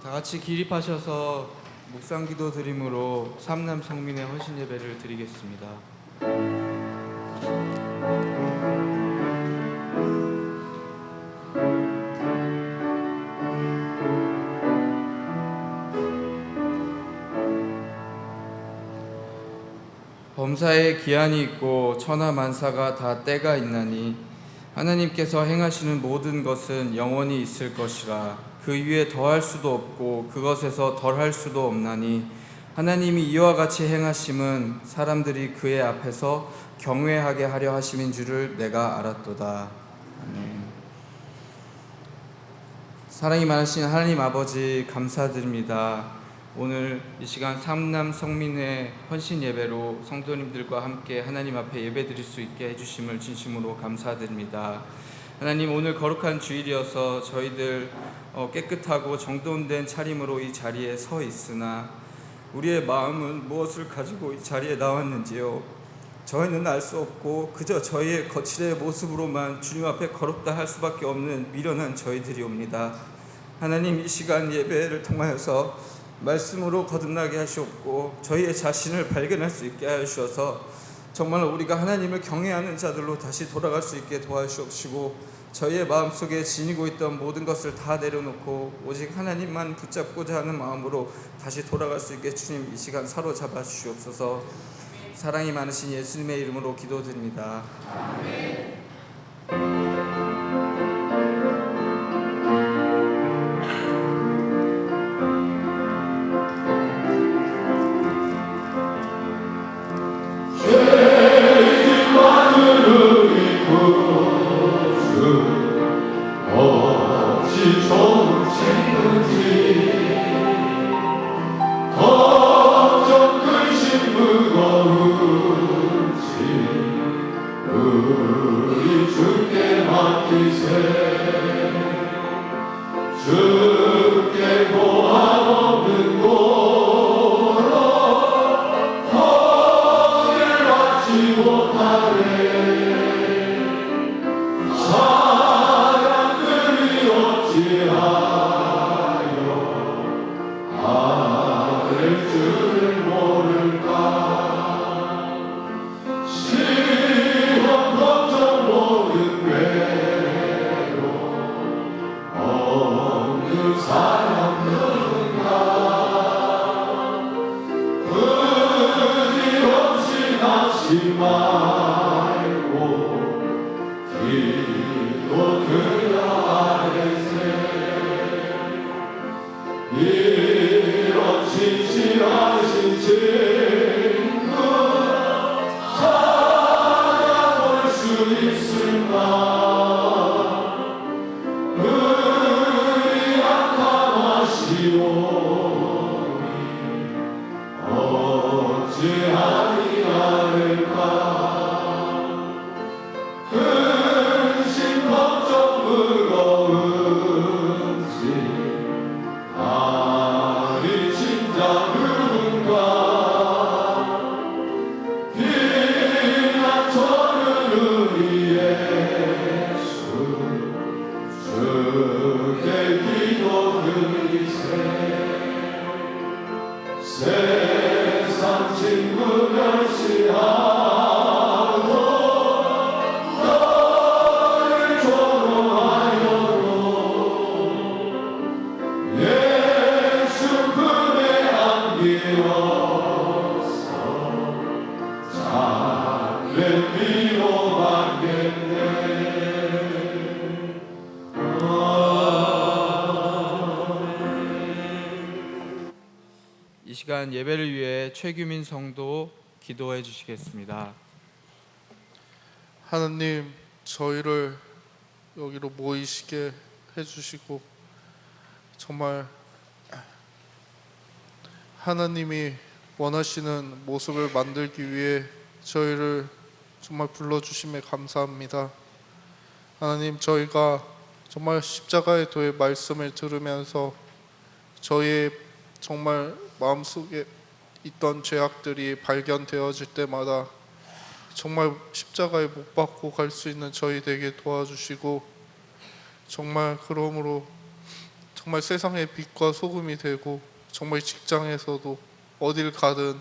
다 같이 기립하셔서 묵상기도 드림으로 삼남 성민의 헌신 예배를 드리겠습니다. 범사에 기한이 있고 천하 만사가 다 때가 있나니 하나님께서 행하시는 모든 것은 영원히 있을 것이라. 그 위에 더할 수도 없고 그것에서 덜할 수도 없나니 하나님이 이와 같이 행하심은 사람들이 그의 앞에서 경외하게 하려 하심인 줄을 내가 알았도다. 아멘. 사랑이 많으신 하나님 아버지 감사드립니다. 오늘 이 시간 삼남 성민의 헌신 예배로 성도님들과 함께 하나님 앞에 예배 드릴 수 있게 해주심을 진심으로 감사드립니다. 하나님, 오늘 거룩한 주일이어서 저희들 깨끗하고 정돈된 차림으로 이 자리에 서 있으나 우리의 마음은 무엇을 가지고 이 자리에 나왔는지요, 저희는 알 수 없고 그저 저희의 거칠의 모습으로만 주님 앞에 거룩다 할 수밖에 없는 미련한 저희들이옵니다. 하나님, 이 시간 예배를 통하여서 말씀으로 거듭나게 하시옵고 저희의 자신을 발견할 수 있게 하셔서 정말 우리가 하나님을 경외하는 자들로 다시 돌아갈 수 있게 도와주시옵시고, 저희의 마음속에 지니고 있던 모든 것을 다 내려놓고 오직 하나님만 붙잡고자 하는 마음으로 다시 돌아갈 수 있게 주님 이 시간 사로잡아 주시옵소서. 사랑이 많으신 예수님의 이름으로 기도드립니다. 아멘. 이 시간 예배를 위해 최규민 성도 기도해 주시겠습니다. 하나님, 저희를 여기로 모이시게 해주시고 정말 하나님이 원하시는 모습을 만들기 위해 저희를 정말 불러주심에 감사합니다. 하나님, 저희가 정말 십자가의 도의 말씀을 들으면서 저희의 정말 마음속에 있던 죄악들이 발견되어질 때마다 정말 십자가에 못 박고 갈 수 있는 저희 되게 도와주시고, 정말 그러므로 정말 세상의 빛과 소금이 되고 정말 직장에서도 어딜 가든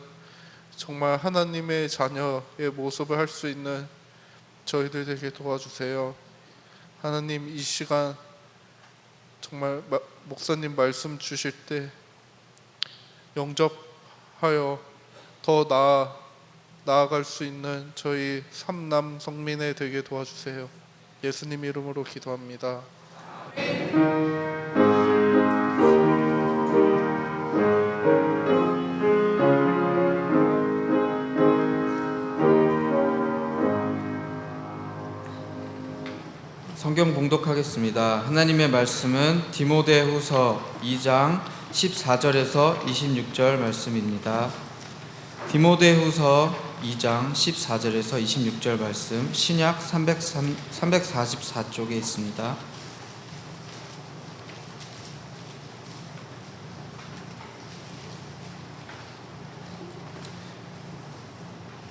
정말 하나님의 자녀의 모습을 할 수 있는 저희들 되게 도와주세요. 하나님, 이 시간 정말 목사님 말씀 주실 때 영접하여 더 나아갈 수 있는 저희 삼남 성민회 되게 도와주세요. 예수님 이름으로 기도합니다. 성경 봉독하겠습니다. 하나님의 말씀은 디모데후서 2장 14절에서 26절 말씀입니다. 디모데후서 2장 14절에서 26절 말씀, 신약 344쪽에 있습니다.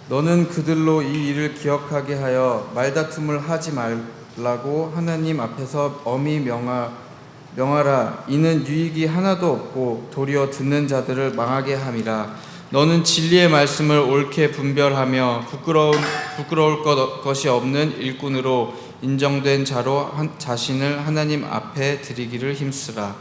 너는 그들로 이 일을 기억하게 하여 말다툼을 하지 말라고 하나님 앞에서 엄히 명하라. 이는 유익이 하나도 없고 도리어 듣는 자들을 망하게 함이라. 너는 진리의 말씀을 옳게 분별하며 부끄러울 것이 없는 일꾼으로 인정된 자로 자신을 하나님 앞에 드리기를 힘쓰라.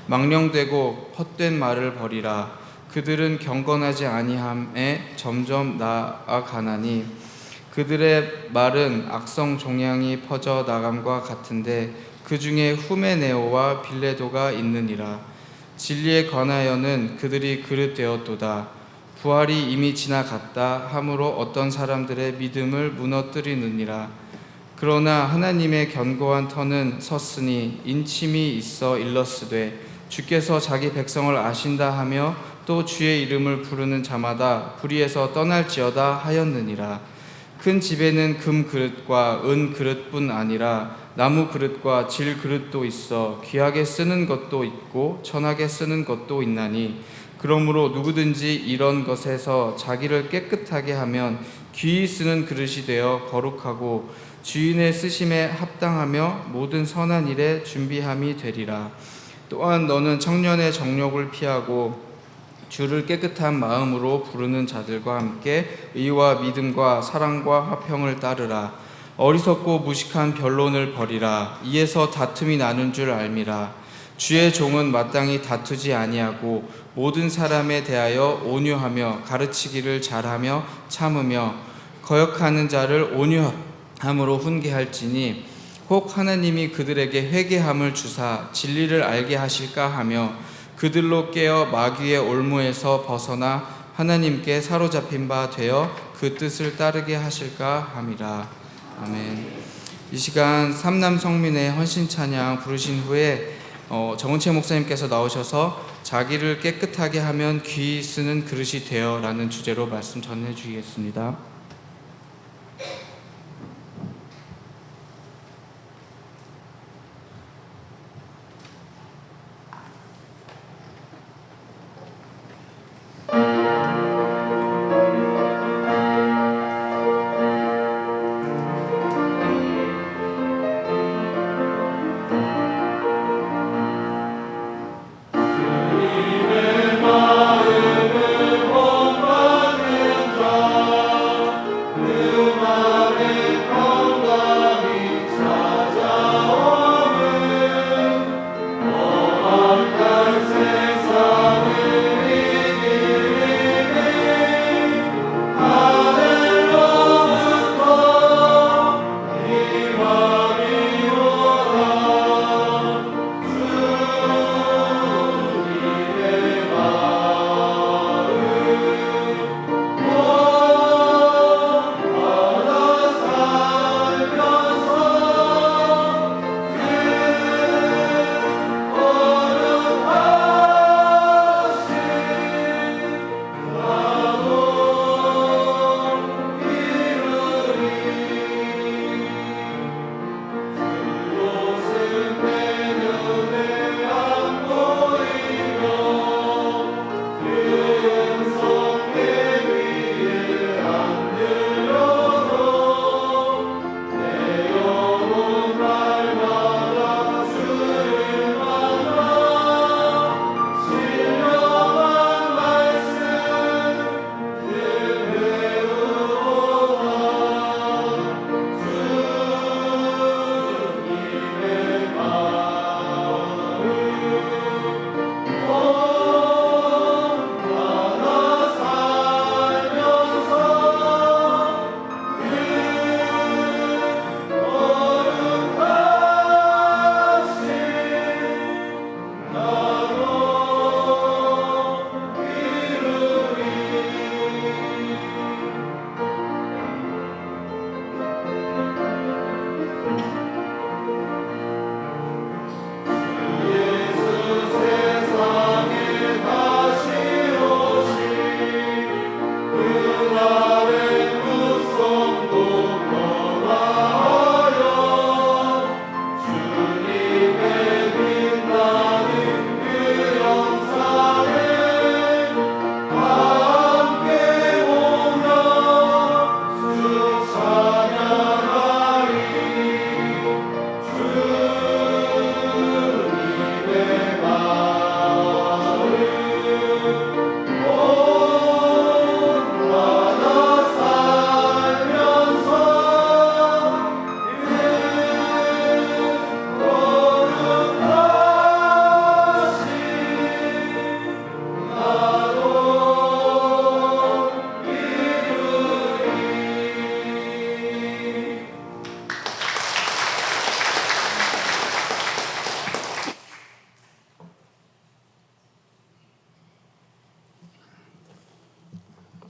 망령되고 헛된 말을 버리라. 그들은 경건하지 아니함에 점점 나아가나니 그들의 말은 악성 종양이 퍼져 나감과 같은데 그 중에 후메네오와 빌레도가 있느니라. 진리에 관하여는 그들이 그릇되었도다. 부활이 이미 지나갔다 함으로 어떤 사람들의 믿음을 무너뜨리느니라. 그러나 하나님의 견고한 터는 섰으니 인침이 있어 일렀으되 주께서 자기 백성을 아신다 하며 또 주의 이름을 부르는 자마다 불의에서 떠날지어다 하였느니라. 큰 집에는 금 그릇과 은 그릇뿐 아니라 나무 그릇과 질 그릇도 있어 귀하게 쓰는 것도 있고 천하게 쓰는 것도 있나니 그러므로 누구든지 이런 것에서 자기를 깨끗하게 하면 귀히 쓰는 그릇이 되어 거룩하고 주인의 쓰심에 합당하며 모든 선한 일에 준비함이 되리라. 또한 너는 청년의 정욕을 피하고 주를 깨끗한 마음으로 부르는 자들과 함께 의와 믿음과 사랑과 화평을 따르라. 어리석고 무식한 변론을 버리라. 이에서 다툼이 나는 줄 알미라. 주의 종은 마땅히 다투지 아니하고 모든 사람에 대하여 온유하며 가르치기를 잘하며 참으며 거역하는 자를 온유함으로 훈계할지니 혹 하나님이 그들에게 회개함을 주사 진리를 알게 하실까 하며 그들로 깨어 마귀의 올무에서 벗어나 하나님께 사로잡힌 바 되어 그 뜻을 따르게 하실까 함이라. 아멘. 이 시간 삼남 성민의 헌신 찬양 부르신 후에 정은채 목사님께서 나오셔서 자기를 깨끗하게 하면 귀히 쓰는 그릇이 되어 라는 주제로 말씀 전해 주시겠습니다.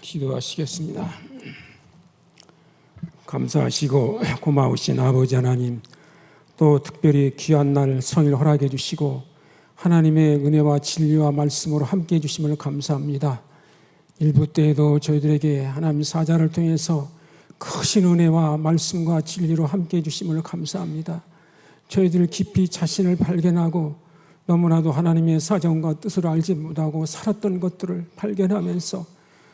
기도하시겠습니다. 감사하시고 고마우신 아버지 하나님, 또 특별히 귀한 날 성일 허락해 주시고 하나님의 은혜와 진리와 말씀으로 함께 해 주심을 감사합니다. 일부 때에도 저희들에게 하나님 사자를 통해서 크신 은혜와 말씀과 진리로 함께 해 주심을 감사합니다. 저희들 깊이 자신을 발견하고 너무나도 하나님의 사정과 뜻을 알지 못하고 살았던 것들을 발견하면서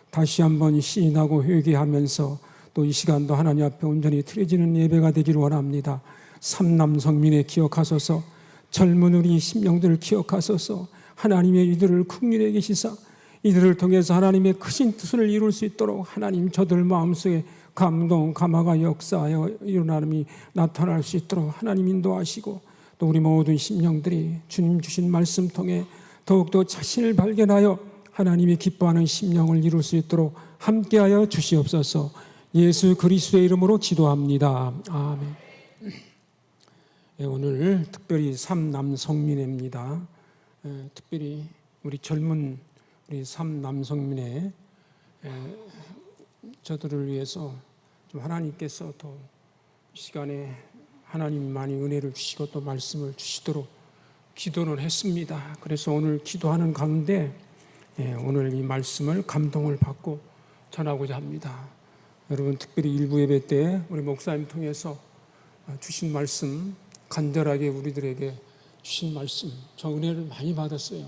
다시 한번 시인하고 회개하면서 또 이 시간도 하나님 앞에 온전히 드려지는 예배가 되기를 원합니다. 삼남성민에 기억하소서, 젊은 우리 심령들을 기억하소서, 하나님의 이들을 국민에 계시사 이들을 통해서 하나님의 크신 뜻을 이룰 수 있도록 하나님 저들 마음속에 감동, 감화가 역사하여 일어남이 나타날 수 있도록 하나님 인도하시고, 또 우리 모든 심령들이 주님 주신 말씀 통해 더욱더 자신을 발견하여 하나님이 기뻐하는 심령을 이룰 수 있도록 함께하여 주시옵소서. 예수 그리스도의 이름으로 기도합니다. 아멘. 오늘 특별히 삼남성민회입니다. 특별히 우리 젊은 우리 삼남성민회 저들을 위해서 좀 하나님께서 또 시간에 하나님 많이 은혜를 주시고 또 말씀을 주시도록 기도를 했습니다. 그래서 오늘 기도하는 가운데 오늘 이 말씀을 감동을 받고 전하고자 합니다. 여러분, 특별히 일부 예배 때 우리 목사님 통해서 주신 말씀, 간절하게 우리들에게 주신 말씀, 저 은혜를 많이 받았어요.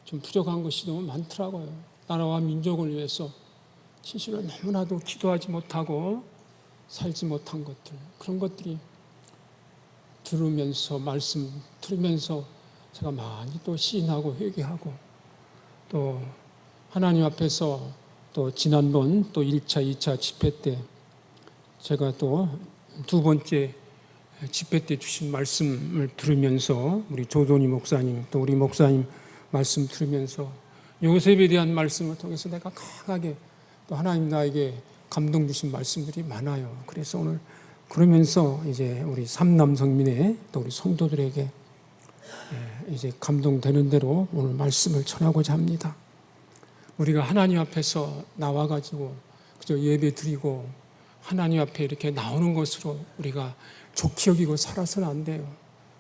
좀 부족한 것이 너무 많더라고요. 나라와 민족을 위해서 진실로 너무나도 기도하지 못하고 살지 못한 것들, 그런 것들이 들으면서 말씀 들으면서 제가 많이 또 시인하고 회개하고, 또 하나님 앞에서 또 지난번 또 1차, 2차 집회 때 제가 또 두 번째 집회 때 주신 말씀을 들으면서 우리 조돈이 목사님 또 우리 목사님 말씀 들으면서 요셉에 대한 말씀을 통해서 내가 강하게 또 하나님 나에게 감동 주신 말씀들이 많아요. 그래서 오늘 그러면서 이제 우리 삼남성민의 또 우리 성도들에게 이제 감동되는 대로 오늘 말씀을 전하고자 합니다. 우리가 하나님 앞에서 나와가지고 그저 예배 드리고 하나님 앞에 이렇게 나오는 것으로 우리가 좋게 여기고 살아서는 안 돼요.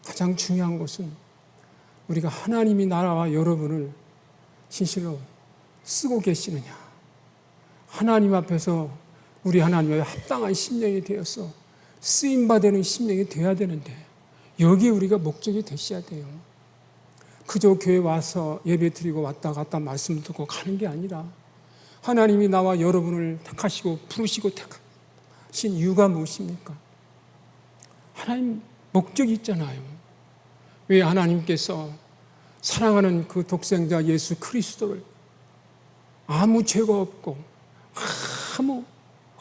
가장 중요한 것은 우리가 하나님이 나라와 여러분을 진실로 쓰고 계시느냐, 하나님 앞에서 우리 하나님의 합당한 심령이 되어서 쓰임받는 심령이 되어야 되는데 여기에 우리가 목적이 되셔야 돼요. 그저 교회 와서 예배 드리고 왔다 갔다 말씀 듣고 가는 게 아니라 하나님이 나와 여러분을 택하시고 부르시고 택하신 이유가 무엇입니까? 하나님 목적이 있잖아요. 왜 하나님께서 사랑하는 그 독생자 예수 그리스도를 아무 죄가 없고 아무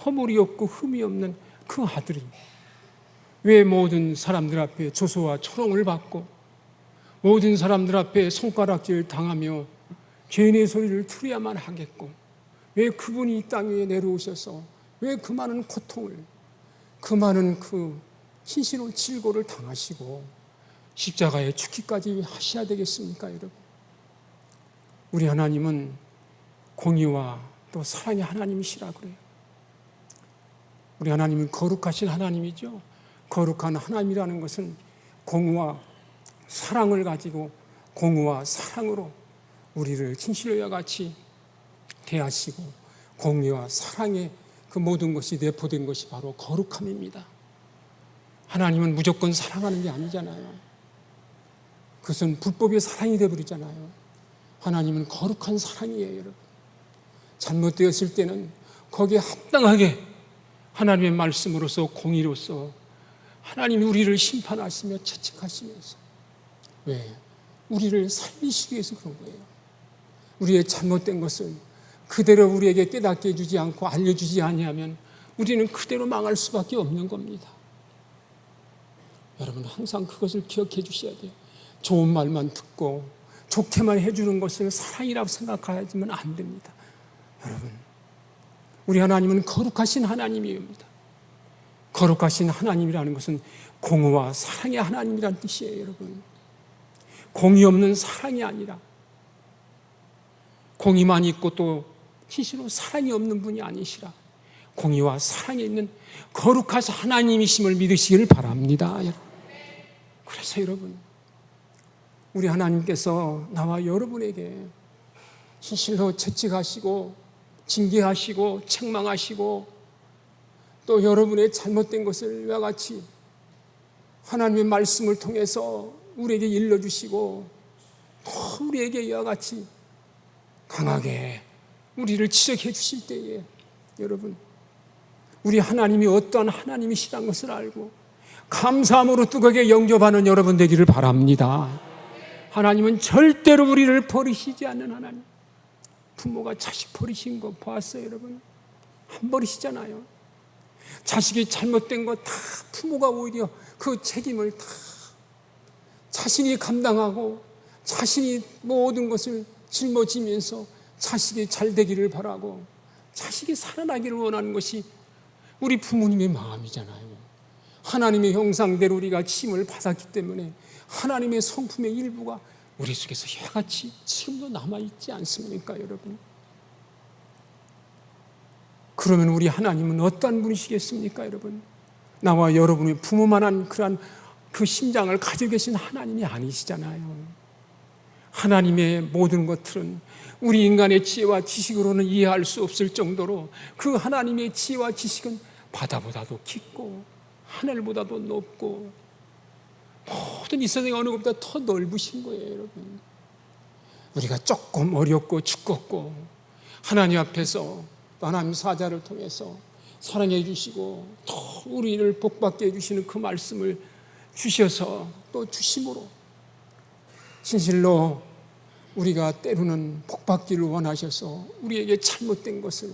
허물이 없고 흠이 없는 그 아들이 왜 모든 사람들 앞에 조소와 초롱을 받고 모든 사람들 앞에 손가락질 당하며 죄인의 소리를 들어야만 하겠고, 왜 그분이 이 땅 위에 내려오셔서 왜 그 많은 고통을, 그 많은 그 신신한 질고를 당하시고 십자가에 죽기까지 하셔야 되겠습니까, 여러분? 우리 하나님은 공의와 또 사랑의 하나님이시라 그래요. 우리 하나님은 거룩하신 하나님이죠. 거룩한 하나님이라는 것은 공의와 사랑을 가지고 공의와 사랑으로 우리를 진실과 같이 대하시고, 공의와 사랑의 그 모든 것이 내포된 것이 바로 거룩함입니다. 하나님은 무조건 사랑하는 게 아니잖아요. 그것은 불법의 사랑이 되어버리잖아요. 하나님은 거룩한 사랑이에요, 여러분. 잘못되었을 때는 거기에 합당하게 하나님의 말씀으로서 공의로서 하나님이 우리를 심판하시며 채찍하시면서, 왜? 우리를 살리시기 위해서 그런 거예요. 우리의 잘못된 것을 그대로 우리에게 깨닫게 해주지 않고 알려주지 아니하면 우리는 그대로 망할 수밖에 없는 겁니다. 여러분, 항상 그것을 기억해 주셔야 돼요. 좋은 말만 듣고 좋게만 해주는 것을 사랑이라고 생각하지만 안 됩니다. 여러분, 우리 하나님은 거룩하신 하나님입니다. 거룩하신 하나님이라는 것은 공의와 사랑의 하나님이라는 뜻이에요, 여러분. 공의 없는 사랑이 아니라 공의만 있고 또 진실로 사랑이 없는 분이 아니시라 공의와 사랑에 있는 거룩하신 하나님이심을 믿으시길 바랍니다. 그래서 여러분, 우리 하나님께서 나와 여러분에게 진실로 채찍하시고 징계하시고 책망하시고 또 여러분의 잘못된 것을 이와 같이 하나님의 말씀을 통해서 우리에게 일러주시고 또 우리에게 이와 같이 강하게 우리를 지적해 주실 때에 여러분, 우리 하나님이 어떠한 하나님이시라는 것을 알고 감사함으로 뜨겁게 영접하는 여러분 되기를 바랍니다. 하나님은 절대로 우리를 버리시지 않는 하나님. 부모가 자식 버리신 거 보았어요, 여러분? 안 버리시잖아요. 자식이 잘못된 거 다 부모가 오히려 그 책임을 다 자신이 감당하고 자신이 모든 것을 짊어지면서 자식이 잘 되기를 바라고 자식이 살아나기를 원하는 것이 우리 부모님의 마음이잖아요. 하나님의 형상대로 우리가 지음을 받았기 때문에 하나님의 성품의 일부가 우리 속에서 이같이 지금도 남아있지 않습니까, 여러분? 그러면 우리 하나님은 어떠한 분이시겠습니까, 여러분? 나와 여러분의 부모만한 그러한 그 심장을 가지고 계신 하나님이 아니시잖아요. 하나님의 모든 것들은 우리 인간의 지혜와 지식으로는 이해할 수 없을 정도로 그 하나님의 지혜와 지식은 바다보다도 깊고 하늘보다도 높고 모든 이 세상의 어느 것보다 더 넓으신 거예요, 여러분. 우리가 조금 어렵고 죽겠고 하나님 앞에서 하나님 사자를 통해서 사랑해 주시고 또 우리를 복받게 해주시는 그 말씀을 주셔서 또 주심으로 진실로 우리가 때로는 복받기를 원하셔서 우리에게 잘못된 것을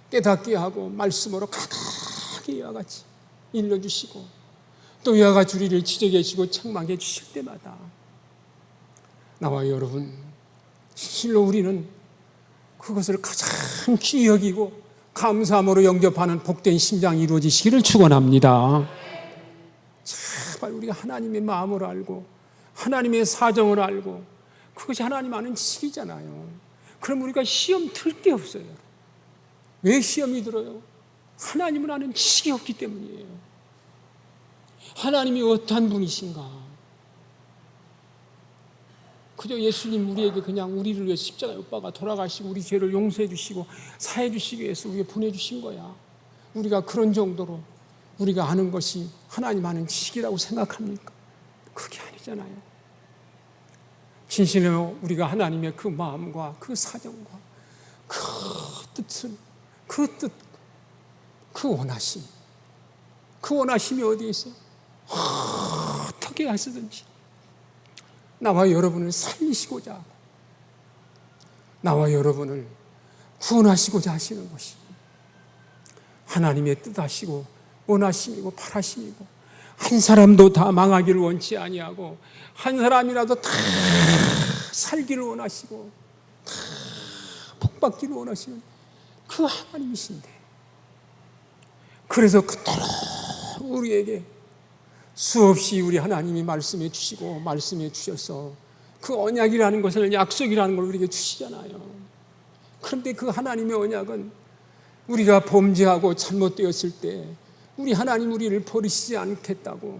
깨닫게 하고 말씀으로 가득히 이와 같이 일러주시고 또 이와 같이 우리를 지적해 주시고 책망해 주실 때마다 나와 여러분 진실로 우리는 그것을 가장 귀히 여기고 감사함으로 영접하는 복된 심장이 이루어지시기를 축원합니다. 제발 우리가 하나님의 마음을 알고 하나님의 사정을 알고 그것이 하나님 아는 지식이잖아요. 그럼 우리가 시험 들 게 없어요. 왜 시험이 들어요? 하나님을 아는 지식이 없기 때문이에요. 하나님이 어떠한 분이신가? 그저 예수님 우리에게 그냥 우리를 위해 십자가에 못 박아 돌아가시고 우리 죄를 용서해 주시고 사해 주시기 위해서 우리에게 보내주신 거야. 우리가 그런 정도로 우리가 아는 것이 하나님 아는 지식이라고 생각합니까? 그게 아니잖아요. 진실로 우리가 하나님의 그 마음과 그 사정과 그 뜻을 그 원하심이 어디에 있어요? 어떻게 하시든지 나와 여러분을 살리시고자 하고 나와 여러분을 구원하시고자 하시는 것이 하나님의 뜻하시고 원하심이고 바라심이고 한 사람도 다 망하기를 원치 아니하고 한 사람이라도 다 살기를 원하시고 다 복받기를 원하시는 그 하나님이신데 그래서 그토록 우리에게 수없이 우리 하나님이 말씀해 주시고 말씀해 주셔서 그 언약이라는 것을 약속이라는 걸 우리에게 주시잖아요. 그런데 그 하나님의 언약은 우리가 범죄하고 잘못되었을 때 우리 하나님 우리를 버리시지 않겠다고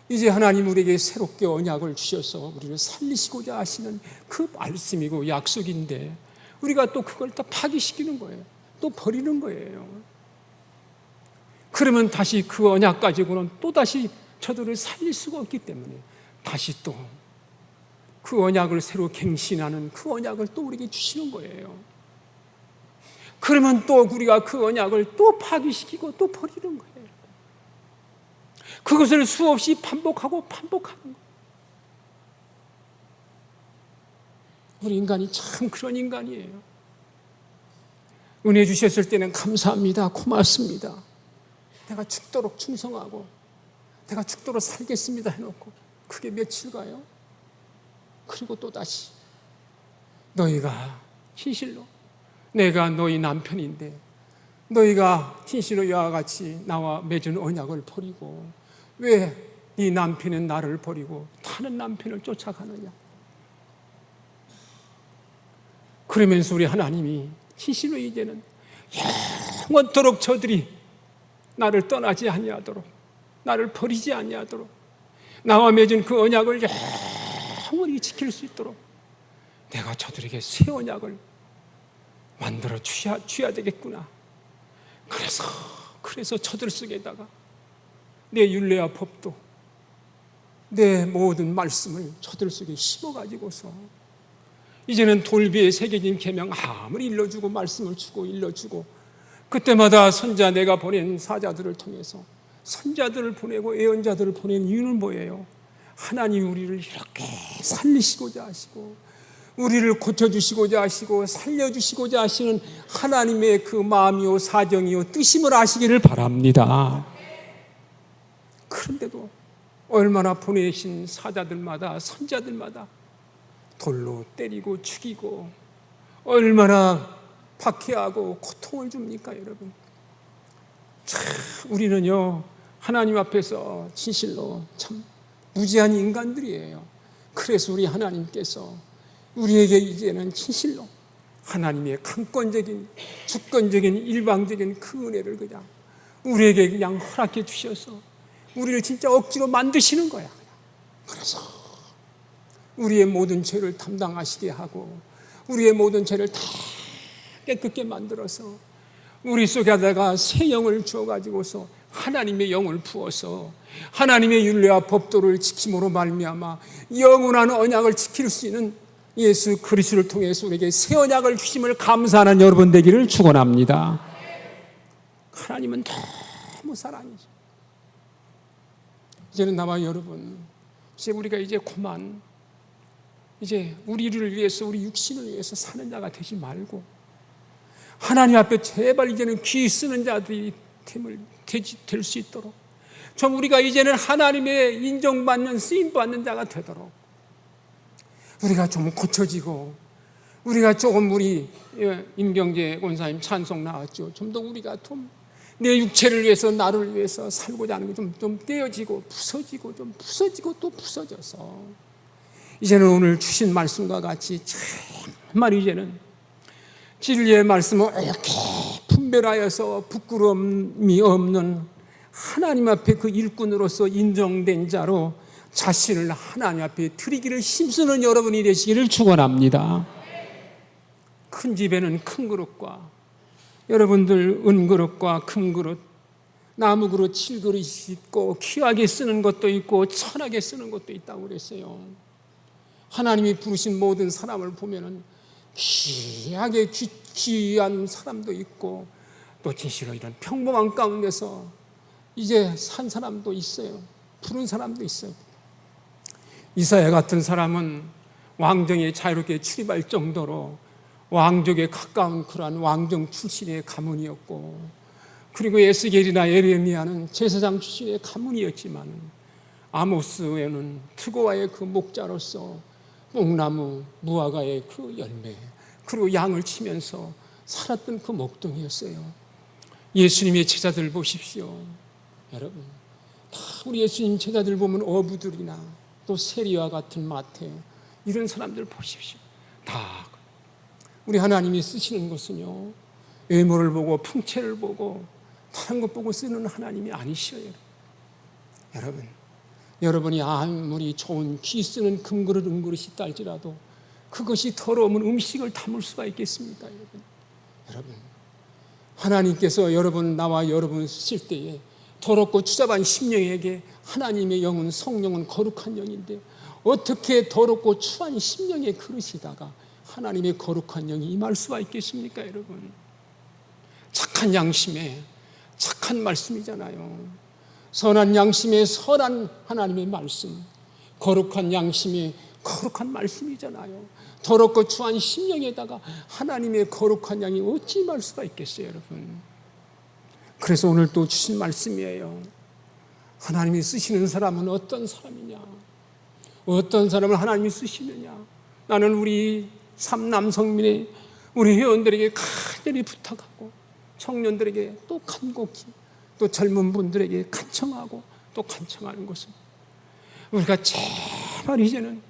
이제 하나님 우리에게 새롭게 언약을 주셔서 우리를 살리시고자 하시는 그 말씀이고 약속인데 우리가 또 그걸 또 파기시키는 거예요. 또 버리는 거예요. 그러면 다시 그 언약 가지고는 또다시 저들을 살릴 수가 없기 때문에 다시 또 그 언약을 새로 갱신하는 그 언약을 또 우리에게 주시는 거예요. 그러면 또 우리가 그 언약을 또 파기시키고 또 버리는 거예요. 그것을 수없이 반복하는 거예요. 우리 인간이 참 그런 인간이에요. 은혜 주셨을 때는 감사합니다. 고맙습니다. 내가 죽도록 충성하고 내가 죽도록 살겠습니다 해놓고 그게 며칠 가요? 그리고 또다시 너희가 진실로 내가 너희 남편인데 너희가 진실로 이와 같이 나와 맺은 언약을 버리고 왜 네 남편은 나를 버리고 다른 남편을 쫓아가느냐? 그러면서 우리 하나님이 진실로 이제는 영원토록 저들이 나를 떠나지 아니하도록, 나를 버리지 아니하도록, 나와 맺은 그 언약을 영원히 지킬 수 있도록 내가 저들에게 새 언약을 만들어 주어야 되겠구나. 그래서 저들 속에다가 내 율례와 법도, 내 모든 말씀을 저들 속에 심어가지고서 이제는 돌비에 새겨진 계명 아무리 일러주고 말씀을 주고 일러주고, 그때마다 선자 내가 보낸 사자들을 통해서 선자들을 보내고 예언자들을 보낸 이유는 뭐예요? 하나님 우리를 이렇게 살리시고자 하시고, 우리를 고쳐주시고자 하시고 살려주시고자 하시는 하나님의 그 마음이요 사정이요 뜻임을 아시기를 바랍니다. 그런데도 얼마나 보내신 사자들마다 선자들마다 돌로 때리고 죽이고 얼마나 박해하고 고통을 줍니까, 여러분? 참 우리는요 하나님 앞에서 진실로 참 무지한 인간들이에요. 그래서 우리 하나님께서 우리에게 이제는 진실로 하나님의 강권적인 주권적인 일방적인 그 은혜를 그냥 우리에게 그냥 허락해 주셔서 우리를 진짜 억지로 만드시는 거야. 그래서 우리의 모든 죄를 담당하시게 하고 우리의 모든 죄를 다 깨끗게 만들어서 우리 속에다가 새 영을 주어가지고서 하나님의 영을 부어서 하나님의 율례와 법도를 지킴으로 말미암아 영원한 언약을 지킬 수 있는 예수 그리스도를 통해서 우리에게 새 언약을 주심을 감사하는 여러분 되기를 축원합니다. 하나님은 너무 사랑이죠. 이제는 나와 여러분, 이제 우리가 이제 그만 이제 우리를 위해서 우리 육신을 위해서 사는 자가 되지 말고 하나님 앞에 제발 이제는 귀 쓰는 자들이 될 수 있도록 좀 우리가 이제는 하나님의 인정받는 쓰임받는 자가 되도록 우리가 좀 고쳐지고 우리가 조금 우리 임경재 권사님 찬송 나왔죠. 좀 더 우리가 좀 내 육체를 위해서 나를 위해서 살고자 하는 게 좀 떼어지고 부서지고 좀 부서지고 또 부서져서 이제는 오늘 주신 말씀과 같이 정말 이제는 진리의 말씀을 이렇게 분별하여서 부끄러움이 없는 하나님 앞에 그 일꾼으로서 인정된 자로 자신을 하나님 앞에 드리기를 힘쓰는 여러분이 되시기를 축원합니다. 큰 집에는 큰 그릇과 여러분들 은그릇과 금그릇, 나무그릇, 칠그릇이 있고 귀하게 쓰는 것도 있고 천하게 쓰는 것도 있다고 그랬어요. 하나님이 부르신 모든 사람을 보면은 귀하게 귀한 사람도 있고 또 진실로 이런 평범한 가운데서 이제 산 사람도 있어요. 부른 사람도 있어요. 이사야 같은 사람은 왕정에 자유롭게 출입할 정도로 왕족에 가까운 그러한 왕정 출신의 가문이었고, 그리고 에스겔이나 에레미야는 제사장 출신의 가문이었지만 아모스에는 트고와의 그 목자로서 뽕나무 무화과의 그 열매 그리고 양을 치면서 살았던 그 목동이었어요. 예수님의 제자들 보십시오. 여러분 다 우리 예수님 제자들 보면 어부들이나 또 세리와 같은 마태 이런 사람들 보십시오. 다 우리 하나님이 쓰시는 것은요 외모를 보고 풍채를 보고 다른 것 보고 쓰는 하나님이 아니셔요. 여러분 여러분이 아무리 좋은 귀 쓰는 금그릇 은그릇이 있다 할지라도 그것이 더러우면 음식을 담을 수가 있겠습니까? 여러분 하나님께서 여러분 나와 여러분 쓰실 때에 더럽고 추잡한 심령에게 하나님의 영은 성령은 거룩한 영인데 어떻게 더럽고 추한 심령의 그릇이다가 하나님의 거룩한 영이 임할 수가 있겠습니까? 여러분 착한 양심에 착한 말씀이잖아요. 선한 양심에 선한 하나님의 말씀, 거룩한 양심에 거룩한 말씀이잖아요. 더럽고 추한 심령에다가 하나님의 거룩한 양이 어찌 임할 수가 있겠어요, 여러분? 그래서 오늘 또 주신 말씀이에요. 하나님이 쓰시는 사람은 어떤 사람이냐? 어떤 사람을 하나님이 쓰시느냐? 나는 우리 삼남성민의 우리 회원들에게 간절히 부탁하고 청년들에게 또 간곡히 또 젊은 분들에게 간청하고 또 간청하는 것은 우리가 제발 이제는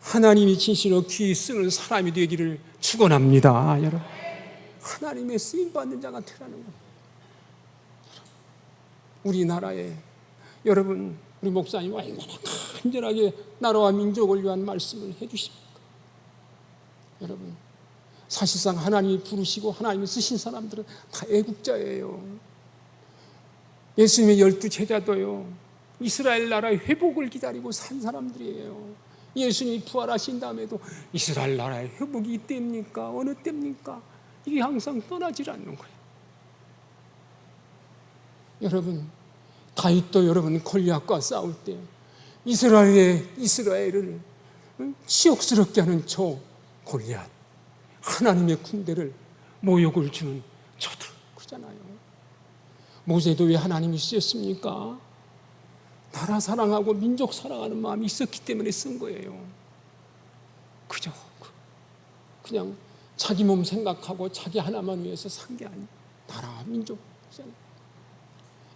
하나님이 진실로 귀 쓰는 사람이 되기를 축원합니다. 여러분 하나님의 쓰임받는 자가 되라는 겁니다. 우리나라에 여러분, 우리 목사님 얼마나 간절하게 나라와 민족을 위한 말씀을 해주십니까? 여러분, 사실상 하나님이 부르시고 하나님이 쓰신 사람들은 다 애국자예요. 예수님의 12제자도요 이스라엘 나라의 회복을 기다리고 산 사람들이에요. 예수님이 부활하신 다음에도 이스라엘 나라의 회복이 이때입니까? 어느 때입니까? 이게 항상 떠나질 않는 거예요. 여러분, 다윗도 여러분 골리앗과 싸울 때 이스라엘을 치욕스럽게 하는 저 골리앗, 하나님의 군대를 모욕을 주는 저들 그잖아요. 모세도 왜 하나님이 쓰셨습니까? 나라 사랑하고 민족 사랑하는 마음이 있었기 때문에 쓴 거예요. 그냥 자기 몸 생각하고 자기 하나만 위해서 산 게 아니에요. 나라와 민족.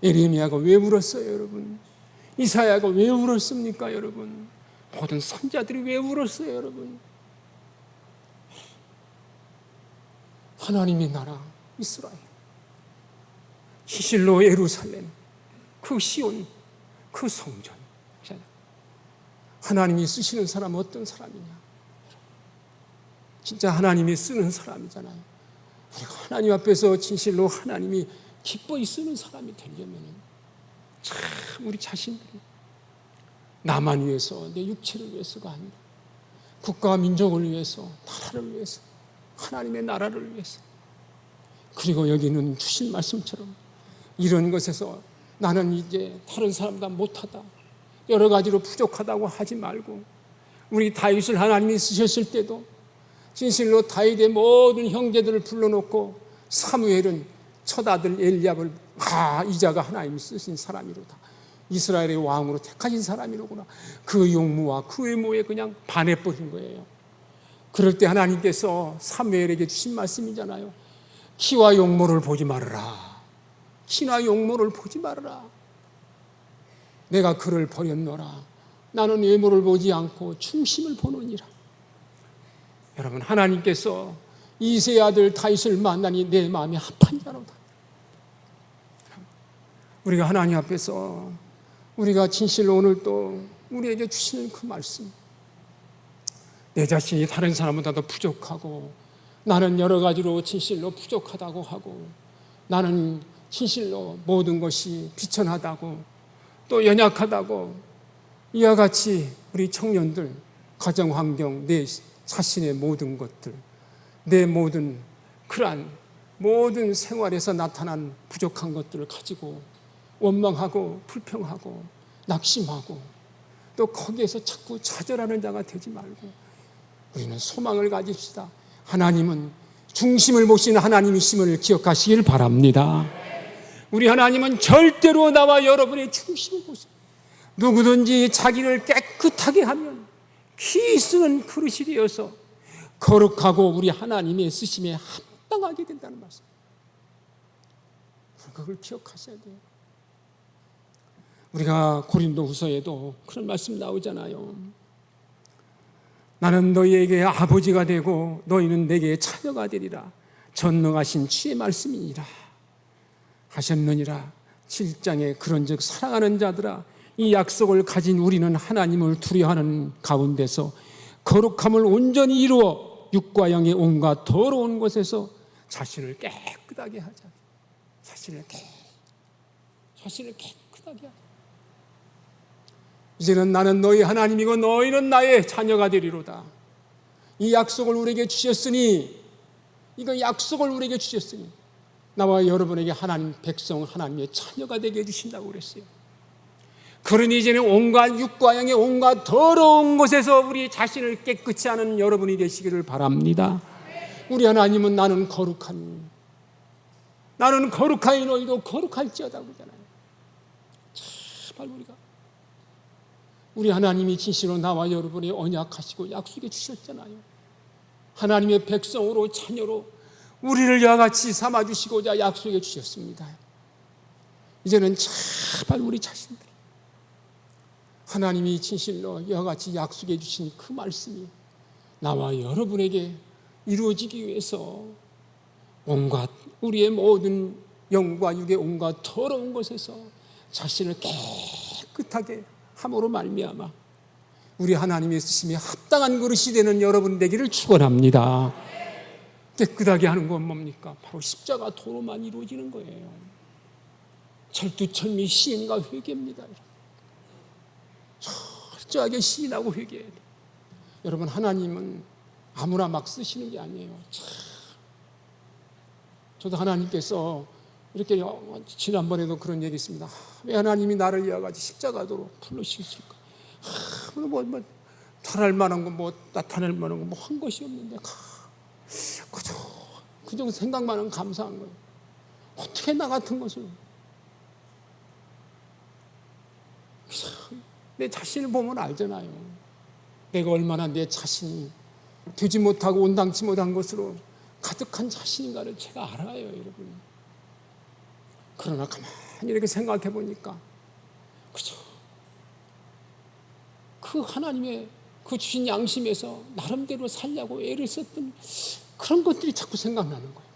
에레미야가 왜 울었어요, 여러분? 이사야가 왜 울었습니까, 여러분? 모든 선자들이 왜 울었어요, 여러분? 하나님의 나라 이스라엘, 시실로 예루살렘, 그 시온, 그 성전. 하나님이 쓰시는 사람은 어떤 사람이냐? 진짜 하나님이 쓰는 사람이잖아요. 우리가 하나님 앞에서 진실로 하나님이 기뻐히 쓰는 사람이 되려면 참 우리 자신들이 나만 위해서, 내 육체를 위해서가 아니라 국가와 민족을 위해서, 나라를 위해서, 하나님의 나라를 위해서, 그리고 여기는 주신 말씀처럼 이런 것에서 나는 이제 다른 사람보다 못하다, 여러 가지로 부족하다고 하지 말고, 우리 다윗을 하나님이 쓰셨을 때도 진실로 다윗의 모든 형제들을 불러놓고 사무엘은 첫 아들 엘리압을 이자가 하나님이 쓰신 사람이로다, 이스라엘의 왕으로 택하신 사람이로구나, 그 용무와 그 외모에 그냥 반해버린 거예요. 그럴 때 하나님께서 사무엘에게 주신 말씀이잖아요. 키와 용모를 보지 말아라. 키나 용모를 보지 말아라. 내가 그를 버렸노라. 나는 외모를 보지 않고 중심을 보느니라. 여러분, 하나님께서 이새의 아들 다윗을 만나니 내 마음이 합한 자로다. 우리가 하나님 앞에서 우리가 진실로 오늘 또 우리에게 주시는 그 말씀, 내 자신이 다른 사람보다 더 부족하고, 나는 여러 가지로 진실로 부족하다고 하고, 나는 진실로 모든 것이 비천하다고, 또 연약하다고, 이와 같이 우리 청년들 가정환경, 내 자신의 모든 것들, 내 모든 그러한 모든 생활에서 나타난 부족한 것들을 가지고 원망하고 불평하고 낙심하고 또 거기에서 자꾸 좌절하는 자가 되지 말고 우리는 소망을 가집시다. 하나님은 중심을 보시는 하나님이심을 기억하시길 바랍니다. 우리 하나님은 절대로 나와 여러분의 중심을 보세요. 누구든지 자기를 깨끗하게 하면 기 쓰는 그릇이 되어서 거룩하고 우리 하나님의 쓰심에 합당하게 된다는 말씀. 그걸 기억하셔야 돼요. 우리가 고린도후서에도 그런 말씀 나오잖아요. 나는 너희에게 아버지가 되고 너희는 내게 자녀가 되리라. 전능하신 주의 말씀이니라 하셨느니라. 7장에 그런즉 사랑하는 자들아, 이 약속을 가진 우리는 하나님을 두려워하는 가운데서 거룩함을 온전히 이루어 육과 영의 온갖 더러운 것에서 자신을 깨끗하게 하자. 자신을 깨끗하게 하자. 이제는 나는 너희 하나님이고 너희는 나의 자녀가 되리로다. 이 약속을 우리에게 주셨으니, 이거 약속을 우리에게 주셨으니 나와 여러분에게 하나님 백성, 하나님의 자녀가 되게 해주신다고 그랬어요. 그러니 이제는 온갖 육과 영의 온갖 더러운 것에서 우리 자신을 깨끗이 하는 여러분이 되시기를 바랍니다. 우리 하나님은 나는 거룩하니 너희도 거룩할지어다 그러잖아요. 제발 우리 하나님이 진실로 나와 여러분이 언약하시고 약속해 주셨잖아요. 하나님의 백성으로 자녀로 우리를 이와 같이 삼아주시고자 약속해 주셨습니다. 이제는 제발 우리 자신들 하나님이 진실로 이와 같이 약속해 주신 그 말씀이 나와 여러분에게 이루어지기 위해서 온갖 우리의 모든 영과 육의 온갖 더러운 것에서 자신을 깨끗하게 함으로 말미암아 우리 하나님의 쓰심에 합당한 그릇이 되는 여러분 되기를 축원합니다. 깨끗하게 하는 건 뭡니까? 바로 십자가 도로만 이루어지는 거예요. 철두철미 시인과 회개입니다. 철저하게 시인하고 회개해야 돼요. 여러분, 하나님은 아무나 막 쓰시는 게 아니에요. 저도 하나님께서 이렇게 지난번에도 그런 얘기 있습니다. 왜 하나님이 나를 이와가지고 십자가도로 불러주실까? 잘할 만한 거, 나타낼 만한 거, 한 것이 없는데, 그저 생각만 하면 감사한 거예요. 어떻게 나 같은 것을. 내 자신을 보면 알잖아요. 내가 얼마나 내 자신이 되지 못하고 온당치 못한 것으로 가득한 자신인가를 제가 알아요, 여러분. 그러나 가만히 이렇게 생각해 보니까 그죠? 그 하나님의 그 주신 양심에서 나름대로 살려고 애를 썼던 그런 것들이 자꾸 생각나는 거예요.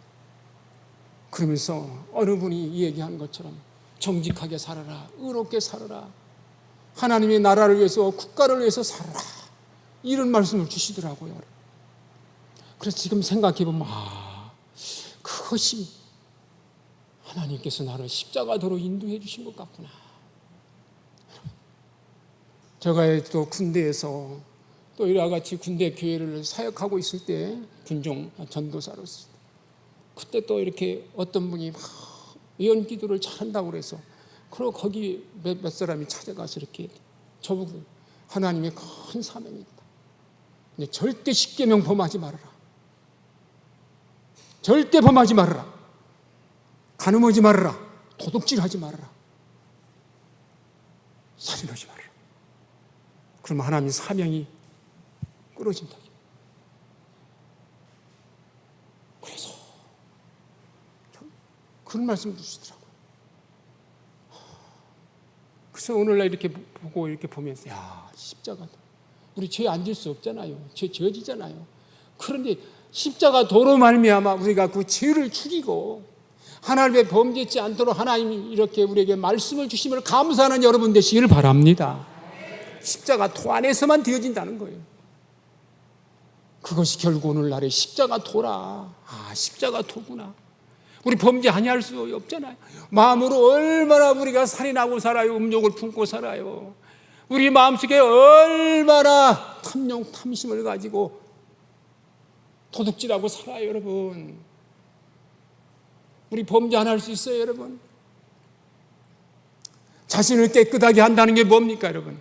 그러면서 어느 분이 얘기한 것처럼 정직하게 살아라, 의롭게 살아라, 하나님의 나라를 위해서, 국가를 위해서 살아라, 이런 말씀을 주시더라고요. 그래서 지금 생각해 보면 그것이 하나님께서 나를 십자가도로 인도해 주신 것 같구나. 제가 또 군대에서 또 이와 같이 군대 교회를 사역하고 있을 때, 군종 전도사로서 그때 또 이렇게 어떤 분이 막 예언 기도를 잘한다고 그래서 그리고 거기 몇 사람이 찾아가서 이렇게 저보고 하나님의 큰 사명이 있다. 근데 절대 십계명 범하지 말아라. 절대 범하지 말아라. 간음하지 말아라. 도둑질하지 말아라. 살인하지 말아라. 그러면 하나님의 사명이 끊어진다. 그래서 그런 말씀 주시더라고요. 그래서 오늘날 이렇게 보고 이렇게 보면서 십자가, 우리 죄 안 질 수 없잖아요. 죄 지어지잖아요. 그런데 십자가 도로 말미암아 우리가 그 죄를 죽이고 하나님의 범죄치 않도록 하나님이 이렇게 우리에게 말씀을 주심을 감사하는 여러분 되시기를 바랍니다. 십자가 도 안에서만 되어진다는 거예요. 그것이 결국 오늘날의 십자가 도라. 십자가 도구나. 우리 범죄 아니할 수 없잖아요. 마음으로 얼마나 우리가 살인하고 살아요. 음욕을 품고 살아요. 우리 마음속에 얼마나 탐욕, 탐심을 가지고 도둑질하고 살아요, 여러분. 우리 범죄 안 할 수 있어요, 여러분. 자신을 깨끗하게 한다는 게 뭡니까, 여러분?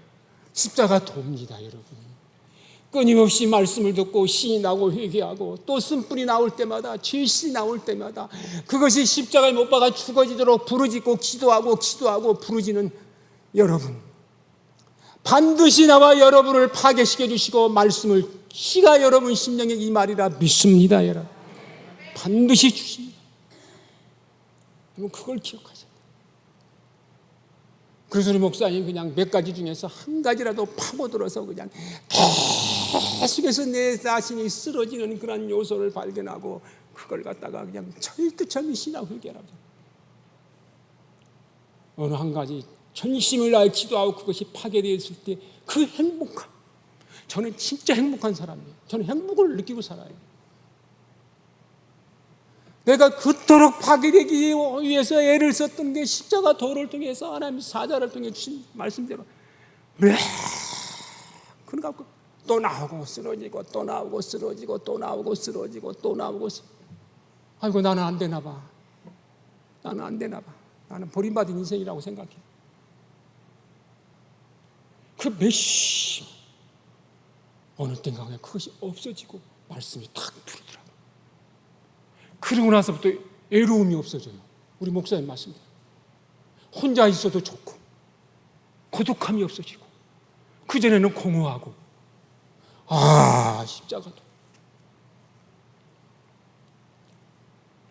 십자가 도입니다, 여러분. 끊임없이 말씀을 듣고 시인하고 회개하고 또 쓴뿌리 나올 때마다, 죄시 나올 때마다 그것이 십자가에 못 박아 죽어지도록 부르짖고 기도하고 부르짖는 여러분, 반드시 나와 여러분을 파괴시켜 주시고 말씀을 시가 여러분 심령에 이 말이라 믿습니다, 여러분. 반드시 주십니다. 여러분, 그걸 기억하세요. 그래서 우리 목사님 그냥 몇 가지 중에서 한 가지라도 파고들어서 그냥 계속해서 내 자신이 쓰러지는 그런 요소를 발견하고 그걸 갖다가 그냥 철두철미 신앙 회개라고. 어느 한 가지 전심을 다해 기도하고 그것이 파괴되었을 때 그 행복함, 저는 진짜 행복한 사람이에요. 저는 행복을 느끼고 살아요. 내가 그토록 파괴되기 위해서 애를 썼던 게 십자가 도를 통해서 하나님 사자를 통해 주신 말씀대로 그러니까 또 나오고 쓰러지고 또 나오고 쓰러지고 또 나오고 쓰러지고 또 나오고 아이고 나는 안 되나 봐. 나는 안 되나 봐. 나는 버림받은 인생이라고 생각해. 그 몇십 어느 땐가 그것이 없어지고 말씀이 탁 풀리더라고요. 그러고 나서부터 애로움이 없어져요. 우리 목사님 말씀대로 혼자 있어도 좋고 고독함이 없어지고 그전에는 공허하고 십자가도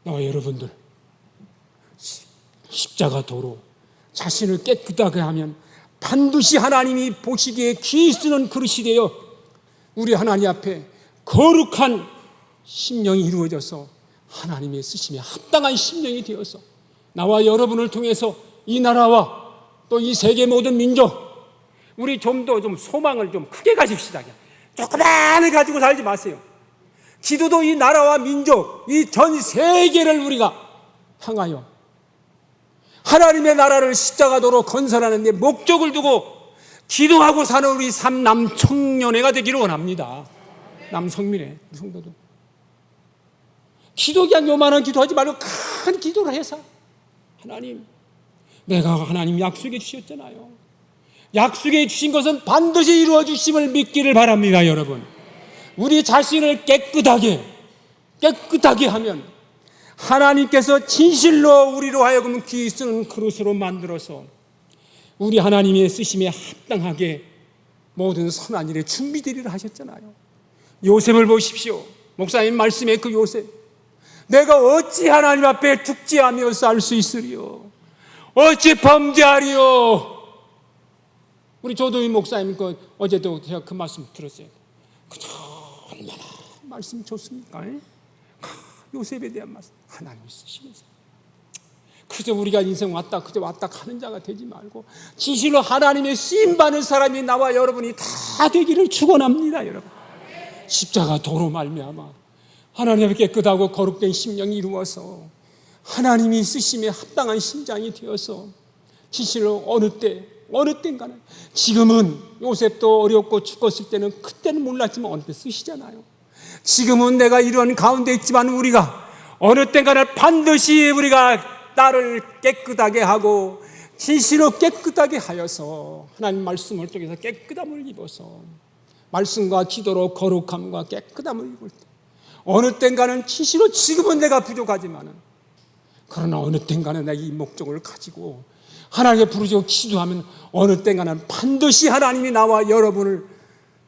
나와 여러분들 십자가 도로 자신을 깨끗하게 하면 반드시 하나님이 보시기에 귀 쓰는 그릇이 되어 우리 하나님 앞에 거룩한 심령이 이루어져서 하나님의 쓰심에 합당한 심령이 되어서 나와 여러분을 통해서 이 나라와 또 이 세계 모든 민족, 우리 좀 더 소망을 좀 크게 가집시다. 조그만하게 가지고 살지 마세요. 기도도 이 나라와 민족, 이 전 세계를 우리가 향하여 하나님의 나라를 십자가도로 건설하는 데 목적을 두고 기도하고 사는 우리 삼남 청년회가 되기를 원합니다. 남성민회 성도도 기도 그냥 요만한 기도하지 말고 큰 기도를 해서 하나님, 내가 하나님 약속해 주셨잖아요. 약속해 주신 것은 반드시 이루어 주심을 믿기를 바랍니다. 여러분, 우리 자신을 깨끗하게 하면 하나님께서 진실로 우리로 하여금 귀 쓰는 그릇으로 만들어서 우리 하나님의 쓰심에 합당하게 모든 선한 일에 준비되리라 하셨잖아요. 요셉을 보십시오. 목사님 말씀에 그 요셉, 내가 어찌 하나님 앞에 tuk지하며 살 수 있으리요? 어찌 범죄하리요? 우리 조도희 목사님 어제도 제가 그 말씀 들었어요. 얼마나 말씀 좋습니까? 요셉에 대한 말씀, 하나님이 쓰시면서 그저 우리가 인생 그저 왔다 가는 자가 되지 말고 진실로 하나님의 쓰임받는 사람이 나와 여러분이 다 되기를 축원합니다. 여러분, 십자가 도로 말미암아 하나님의 깨끗하고 거룩된 심령이 이루어서 하나님이 쓰심에 합당한 심장이 되어서 진실로 어느 때인가는, 지금은 요셉도 어렵고 죽었을 때는 그때는 몰랐지만 어느 때 쓰시잖아요. 지금은 내가 이런 가운데 있지만 우리가 어느 때인가는 반드시 우리가 나를 깨끗하게 하고 진실로 깨끗하게 하여서 하나님 말씀을 통해서 깨끗함을 입어서 말씀과 기도로 거룩함과 깨끗함을 입을 때 어느 때인가는 진실로 지금은 내가 부족하지만은 그러나 어느 때인가는 내가 이 목적을 가지고 하나님께 부르짖고 기도하면 어느 때인가는 반드시 하나님이 나와 여러분을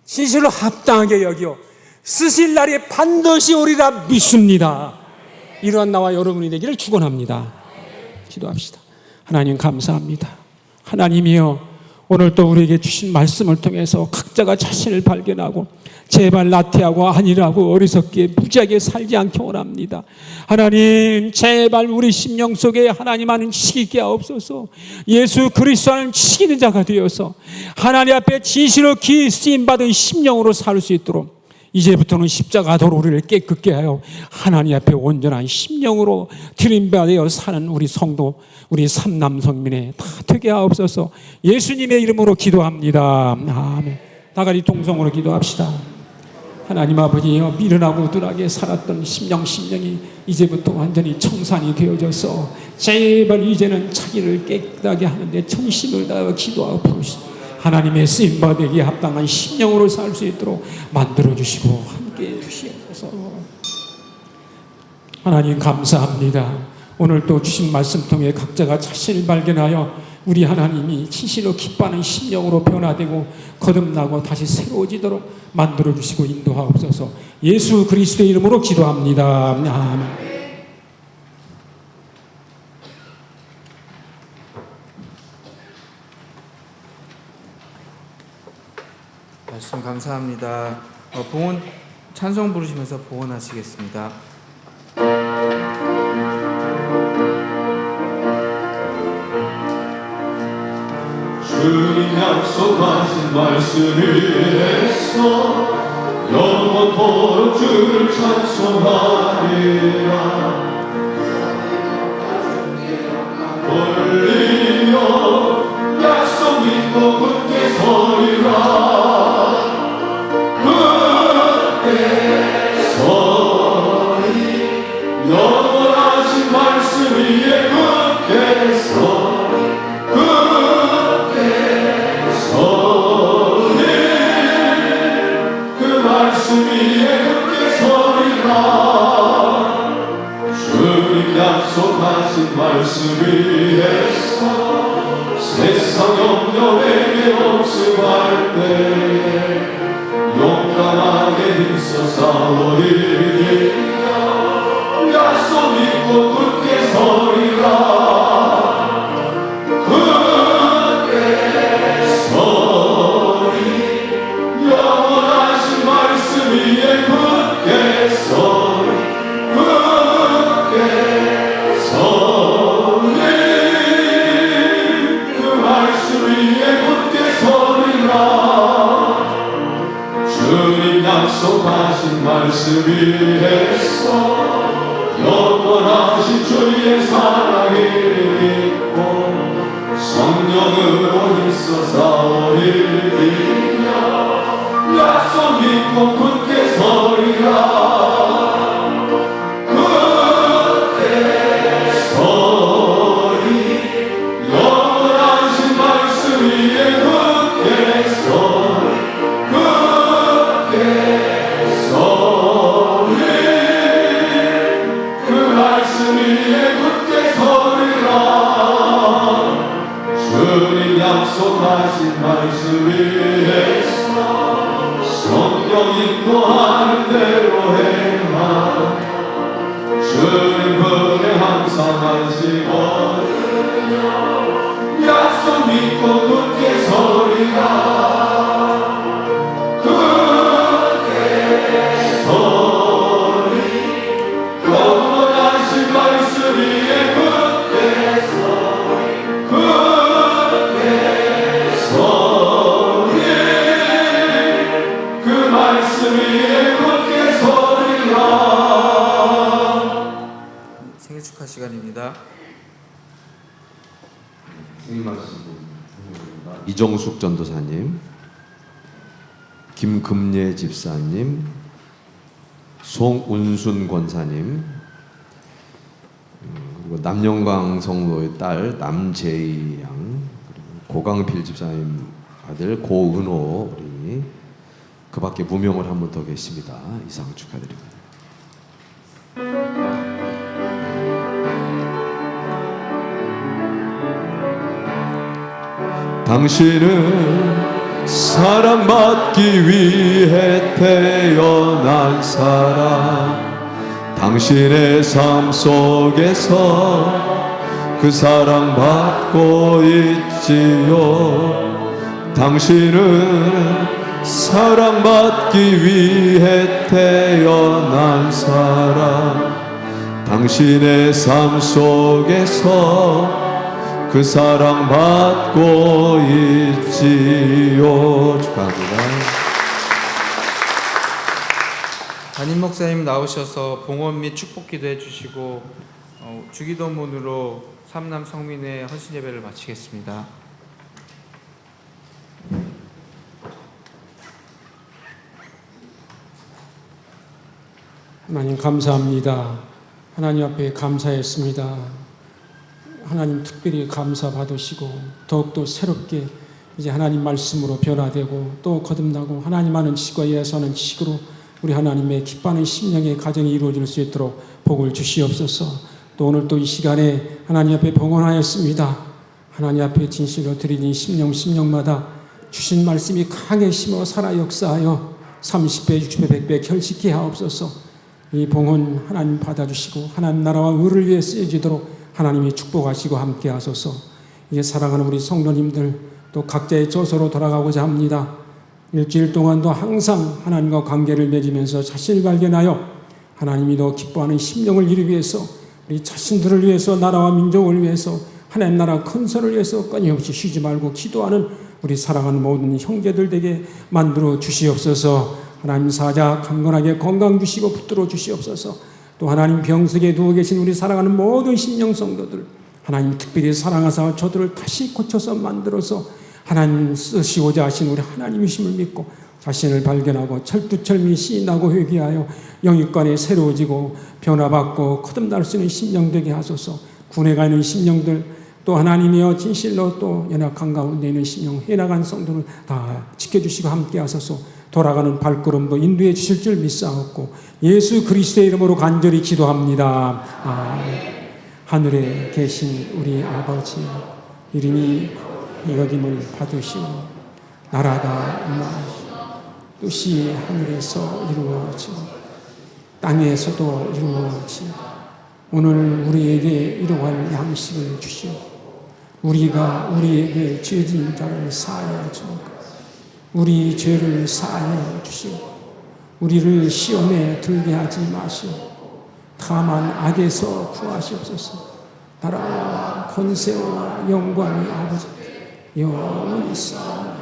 진실로 합당하게 여겨 쓰실 날이 반드시 오리라 믿습니다. 이러한 나와 여러분이 되기를 축원합니다. 기도합시다. 하나님 감사합니다. 하나님이여, 오늘 또 우리에게 주신 말씀을 통해서 각자가 자신을 발견하고 제발 나태하고 아니라고 어리석게 무지하게 살지 않게 원합니다. 하나님, 제발 우리 심령 속에 하나님 아는 지식이 있게 하옵소서. 예수 그리스도 아는 지식 있는 자가 되어서 하나님 앞에 진실로 귀 쓰임받은 심령으로 살 수 있도록 이제부터는 십자가 도로 우리를 깨끗게 하여 하나님 앞에 온전한 심령으로 드림받아 사는 우리 성도, 우리 삼남성민에 다 되게 하옵소서. 예수님의 이름으로 기도합니다. 아멘. 다같이 동성으로 기도합시다. 하나님 아버지여, 미련하고 우둔하게 살았던 심령이 이제부터 완전히 청산이 되어져서 제발 이제는 자기를 깨끗하게 하는데 전심을 다하여 기도하고 부르시고 하나님의 쓰임받기에 합당한 심령으로 살 수 있도록 만들어주시고 함께해 주시옵소서. 하나님 감사합니다. 오늘 또 주신 말씀 통해 각자가 자신을 발견하여 우리 하나님이 진실로 기뻐하는 심령으로 변화되고 거듭나고 다시 새로워지도록 만들어주시고 인도하옵소서. 예수 그리스도의 이름으로 기도합니다. 아멘. 말씀 감사합니다. 봉헌 찬송 부르시면서 봉헌하시겠습니다. 주님 약속하신 말씀을 해서 영원토록 주를 찬송하리라. 돌리며 약속 믿고 굳게 서리라. 영원하신 말씀 위에 굳게 서리 그 말씀 위에 굳게 서리라. 주님 약속하신 말씀 위에서 세상 염려에게 없음할 때에 용감하게 힘써 싸워 이기리라. 약속 믿고 굳게 서리라. 굳게 서리 영원하신 말씀 위에 굳게 서리. 굳게 영원하신 주의 사랑을 믿고 성령으로 힘써 싸우리 이기며 약속 믿고 굳게 서리라 굳게 서리 영원하신 말씀 위에 굳게 서리 굳게 서리 그 말씀 위에 굳게 서리라 주님 약속하신 말씀 위에서 성령 인도하는 대로 행하 주님 품에 항상 안식거리며 약속 믿고 굳게 서리라 굳게 서리 영원하신 말씀 위에 굳게 서리 굳게 서리 그 말씀 위에 굳게 서리라. 생일 축하 시간입니다. 생일 말씀 이정숙 전도사님, 김금예 집사님, 송운순 권사님, 그리고 남영광 성도의 딸 남재희 양, 그리고 고강필 집사님 아들 고은호 어린이, 그 밖에 무명을 한 분 더 계십니다. 이상 축하드립니다. 당신은 사랑받기 위해 태어난 사람 당신의 삶 속에서 그 사랑받고 있지요 당신은 사랑받기 위해 태어난 사람 당신의 삶 속에서 그 사랑받고 있지요. 축하합니다. 담임 목사님 나오셔서 봉헌 및 축복기도 해주시고 주기도문으로 삼남 성민의 헌신 예배를 마치겠습니다. 하나님 감사합니다. 하나님 앞에 감사했습니다. 하나님 특별히 감사 받으시고 더욱더 새롭게 이제 하나님 말씀으로 변화되고 또 거듭나고 하나님 하는 지식과 예수하는 지식으로 우리 하나님의 기뻐하는 심령의 가정이 이루어질 수 있도록 복을 주시옵소서. 또 오늘 또 이 시간에 하나님 앞에 봉헌하였습니다. 하나님 앞에 진실로 드리는 심령마다 주신 말씀이 강하게 심어 살아 역사하여 30배, 60배, 100배 결식케 하옵소서. 이 봉헌 하나님 받아주시고 하나님 나라와 의를 위해 쓰여지도록 하나님이 축복하시고 함께 하소서. 이제 사랑하는 우리 성도님들 또 각자의 저소로 돌아가고자 합니다. 일주일 동안도 항상 하나님과 관계를 맺으면서 자신을 발견하여 하나님이 더 기뻐하는 심령을 이루기 위해서 우리 자신들을 위해서 나라와 민족을 위해서 하나님 나라 건설을 위해서 끊임없이 쉬지 말고 기도하는 우리 사랑하는 모든 형제들 되게 만들어 주시옵소서. 하나님 사자 강건하게 건강 주시고 붙들어 주시옵소서. 또 하나님 병석에 누워 계신 우리 사랑하는 모든 신령 성도들 하나님 특별히 사랑하사 저들을 다시 고쳐서 만들어서 하나님 쓰시고자 하신 우리 하나님이심을 믿고 자신을 발견하고 철두철미 시인하고 회개하여 영육간에 새로워지고 변화받고 거듭날 수 있는 심령 되게 하소서. 군에 가 있는 심령들 또 하나님이여 진실로 또 연약한 가운데 있는 심령 해나간 성도를 다 지켜주시고 함께 하소서. 돌아가는 발걸음도 인도해 주실 줄 믿사옵고 예수 그리스도의 이름으로 간절히 기도합니다. 아멘. 하늘에 계신 우리 아버지 이름이 여김을 받으시오 나라가 임하시오 뜻이 하늘에서 이루어지고 땅에서도 이루어지고 오늘 우리에게 일용할 양식을 주시오 우리가 우리에게 죄진 자를 사하여 주옵소서 우리 죄를 사하여 주시오 우리를 시험에 들게 하지 마시오 다만 악에서 구하시옵소서 나라와 권세와 영광이 아버지 영원히 있사옵나이다